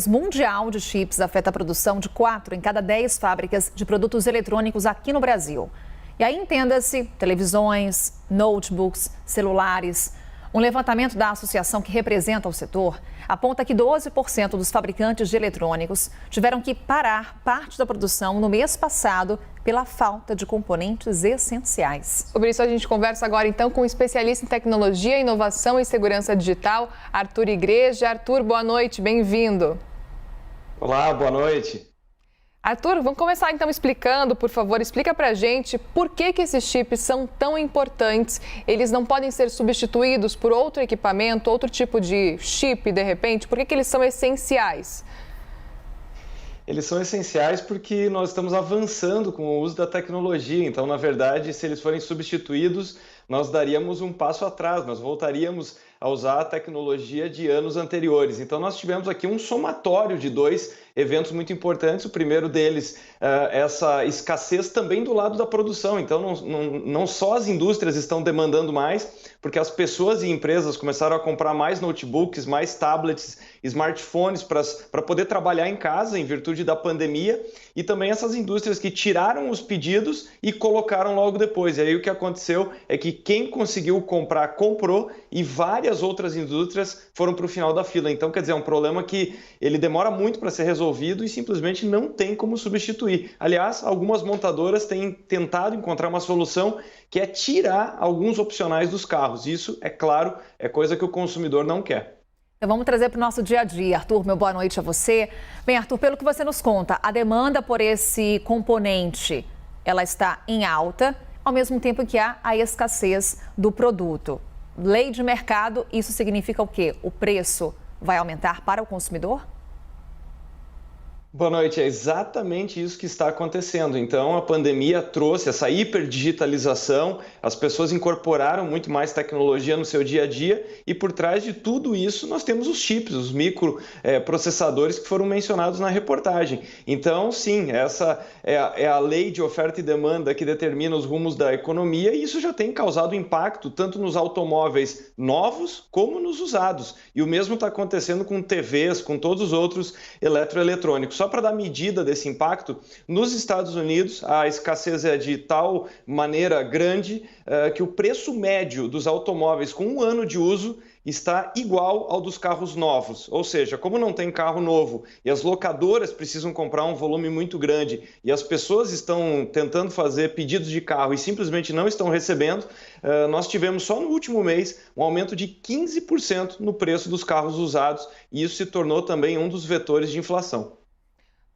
Mundial de chips afeta a produção de 4 em cada 10 fábricas de produtos eletrônicos aqui no Brasil. E aí entenda-se televisões, notebooks, celulares. Um levantamento da associação que representa o setor aponta que 12% dos fabricantes de eletrônicos tiveram que parar parte da produção no mês passado pela falta de componentes essenciais. Sobre isso a gente conversa agora então com o especialista em tecnologia, inovação e segurança digital, Arthur Igreja. Arthur, boa noite, bem-vindo. Olá, boa noite. Arthur, vamos começar então explicando, por favor, explica pra gente por que esses chips são tão importantes. Eles não podem ser substituídos por outro equipamento, outro tipo de chip, de repente? Por que eles são essenciais? Eles são essenciais porque nós estamos avançando com o uso da tecnologia. Então, na verdade, se eles forem substituídos, nós daríamos um passo atrás, nós voltaríamos a usar a tecnologia de anos anteriores. Então, nós tivemos aqui um somatório de dois eventos muito importantes. O primeiro deles, essa escassez também do lado da produção. Então, não só as indústrias estão demandando mais, porque as pessoas e empresas começaram a comprar mais notebooks, mais tablets, smartphones para poder trabalhar em casa em virtude da pandemia, e também essas indústrias que tiraram os pedidos e colocaram logo depois. E aí o que aconteceu é que quem conseguiu comprar, comprou, e várias outras indústrias foram para o final da fila. Então, quer dizer, é um problema que ele demora muito para ser resolvido e simplesmente não tem como substituir. Aliás, algumas montadoras têm tentado encontrar uma solução que é tirar alguns opcionais dos carros. Isso, é claro, é coisa que o consumidor não quer. Então vamos trazer para o nosso dia a dia. Arthur, meu boa noite a você. Bem, Arthur, pelo que você nos conta, a demanda por esse componente, ela está em alta, ao mesmo tempo que há a escassez do produto. Lei de mercado, isso significa o quê? O preço vai aumentar para o consumidor? Boa noite, é exatamente isso que está acontecendo. Então, a pandemia trouxe essa hiperdigitalização, as pessoas incorporaram muito mais tecnologia no seu dia a dia e por trás de tudo isso nós temos os chips, os microprocessadores que foram mencionados na reportagem. Então, sim, essa é a lei de oferta e demanda que determina os rumos da economia e isso já tem causado impacto tanto nos automóveis novos como nos usados. E o mesmo está acontecendo com TVs, com todos os outros eletroeletrônicos. Só para dar medida desse impacto, nos Estados Unidos a escassez é de tal maneira grande que o preço médio dos automóveis com 1 ano de uso está igual ao dos carros novos. Ou seja, como não tem carro novo e as locadoras precisam comprar um volume muito grande e as pessoas estão tentando fazer pedidos de carro e simplesmente não estão recebendo, nós tivemos só no último mês um aumento de 15% no preço dos carros usados e isso se tornou também um dos vetores de inflação.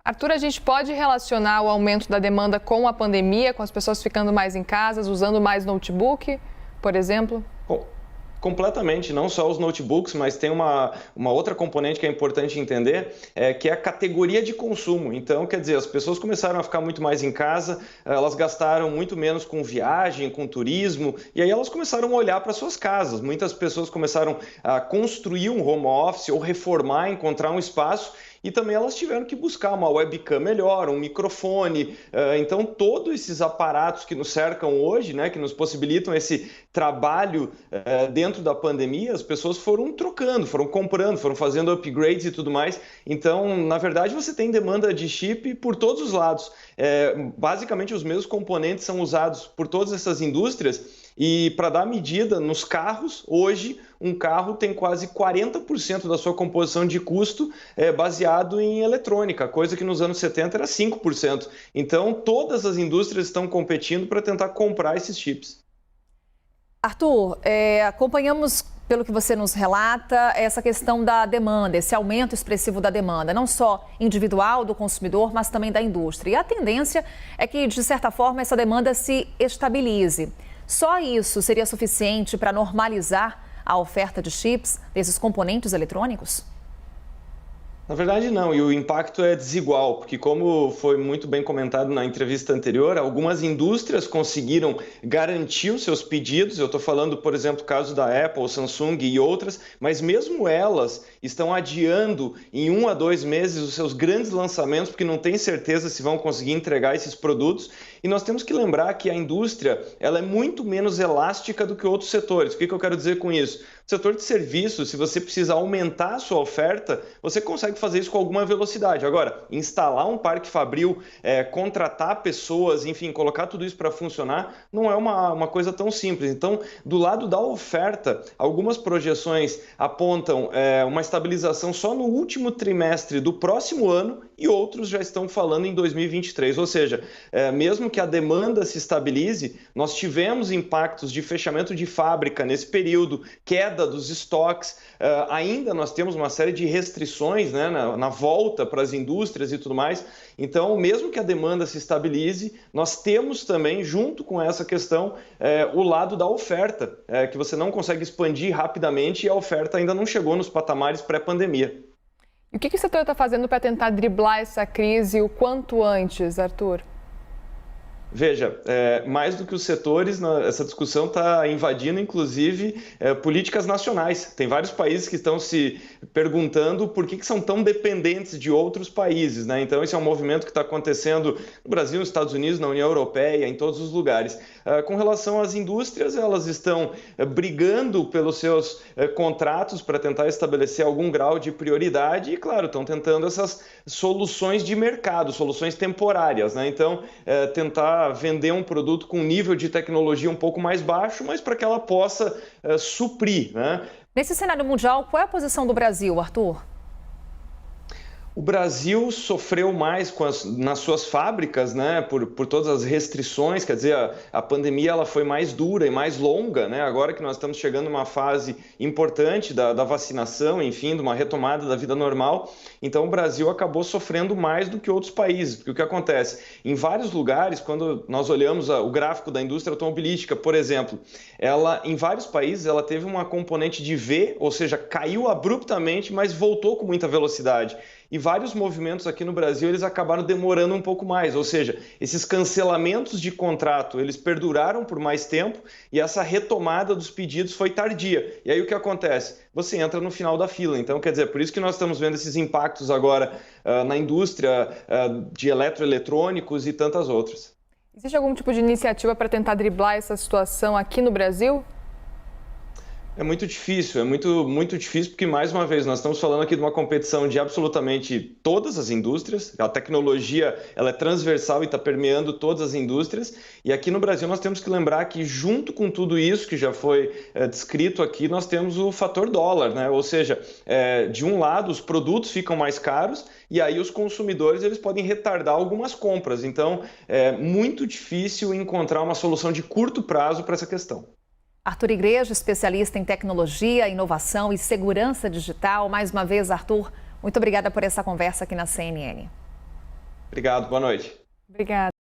Arthur, a gente pode relacionar o aumento da demanda com a pandemia, com as pessoas ficando mais em casa, usando mais notebook, por exemplo? Completamente, não só os notebooks, mas tem uma outra componente que é importante entender, que é a categoria de consumo. Então, quer dizer, as pessoas começaram a ficar muito mais em casa, elas gastaram muito menos com viagem, com turismo, e aí elas começaram a olhar para suas casas. Muitas pessoas começaram a construir um home office ou reformar, encontrar um espaço, e também elas tiveram que buscar uma webcam melhor, um microfone. Então, todos esses aparatos que nos cercam hoje, né, que nos possibilitam esse trabalho dentro da pandemia, as pessoas foram trocando, foram comprando, foram fazendo upgrades e tudo mais. Então, na verdade, você tem demanda de chip por todos os lados. Basicamente, os mesmos componentes são usados por todas essas indústrias. E para dar medida, nos carros, hoje, um carro tem quase 40% da sua composição de custo baseado em eletrônica, coisa que nos anos 70 era 5%. Então, todas as indústrias estão competindo para tentar comprar esses chips. Arthur, acompanhamos, pelo que você nos relata, essa questão da demanda, esse aumento expressivo da demanda, não só individual do consumidor, mas também da indústria. E a tendência é que, de certa forma, essa demanda se estabilize. Só isso seria suficiente para normalizar a oferta de chips, desses componentes eletrônicos? Na verdade, não, e o impacto é desigual, porque como foi muito bem comentado na entrevista anterior, algumas indústrias conseguiram garantir os seus pedidos, eu estou falando, por exemplo, o caso da Apple, Samsung e outras, mas mesmo elas estão adiando em 1 a 2 meses os seus grandes lançamentos, porque não têm certeza se vão conseguir entregar esses produtos, E nós temos que lembrar que a indústria ela é muito menos elástica do que outros setores. O que eu quero dizer com isso? O setor de serviços, se você precisa aumentar a sua oferta, você consegue fazer isso com alguma velocidade. Agora, instalar um parque fabril, contratar pessoas, enfim, colocar tudo isso para funcionar, não é uma coisa tão simples. Então, do lado da oferta, algumas projeções apontam uma estabilização só no último trimestre do próximo ano e outros já estão falando em 2023. Ou seja, mesmo que a demanda se estabilize, nós tivemos impactos de fechamento de fábrica nesse período, queda dos estoques, ainda nós temos uma série de restrições, né, na volta para as indústrias e tudo mais. Então, mesmo que a demanda se estabilize, nós temos também, junto com essa questão, o lado da oferta, que você não consegue expandir rapidamente e a oferta ainda não chegou nos patamares pré-pandemia. E o que o setor está fazendo para tentar driblar essa crise o quanto antes, Arthur? Veja, mais do que os setores, essa discussão está invadindo, inclusive, políticas nacionais. Tem vários países que estão se perguntando por que são tão dependentes de outros países, né? Então, esse é um movimento que está acontecendo no Brasil, nos Estados Unidos, na União Europeia, em todos os lugares. Com relação às indústrias, elas estão brigando pelos seus contratos para tentar estabelecer algum grau de prioridade e, claro, estão tentando essas soluções de mercado, soluções temporárias, né? Então, tentar vender um produto com nível de tecnologia um pouco mais baixo, mas para que ela possa suprir, né? Nesse cenário mundial, qual é a posição do Brasil, Arthur? O Brasil sofreu mais nas suas fábricas, né, por todas as restrições, quer dizer, a pandemia ela foi mais dura e mais longa, né, agora que nós estamos chegando numa fase importante da vacinação, enfim, de uma retomada da vida normal, então o Brasil acabou sofrendo mais do que outros países, porque o que acontece? Em vários lugares, quando nós olhamos o gráfico da indústria automobilística, por exemplo, ela, em vários países, ela teve uma componente de V, ou seja, caiu abruptamente, mas voltou com muita velocidade. E vários movimentos aqui no Brasil, eles acabaram demorando um pouco mais, ou seja, esses cancelamentos de contrato, eles perduraram por mais tempo e essa retomada dos pedidos foi tardia. E aí o que acontece? Você entra no final da fila. Então, quer dizer, por isso que nós estamos vendo esses impactos agora na indústria de eletroeletrônicos e tantas outras. Existe algum tipo de iniciativa para tentar driblar essa situação aqui no Brasil? É muito difícil, muito difícil, porque, mais uma vez, nós estamos falando aqui de uma competição de absolutamente todas as indústrias. A tecnologia ela é transversal e está permeando todas as indústrias. E aqui no Brasil nós temos que lembrar que, junto com tudo isso que já foi descrito aqui, nós temos o fator dólar, né? Ou seja, de um lado, os produtos ficam mais caros e aí os consumidores eles podem retardar algumas compras. Então, é muito difícil encontrar uma solução de curto prazo para essa questão. Arthur Igreja, especialista em tecnologia, inovação e segurança digital. Mais uma vez, Arthur, muito obrigada por essa conversa aqui na CNN. Obrigado, boa noite. Obrigada.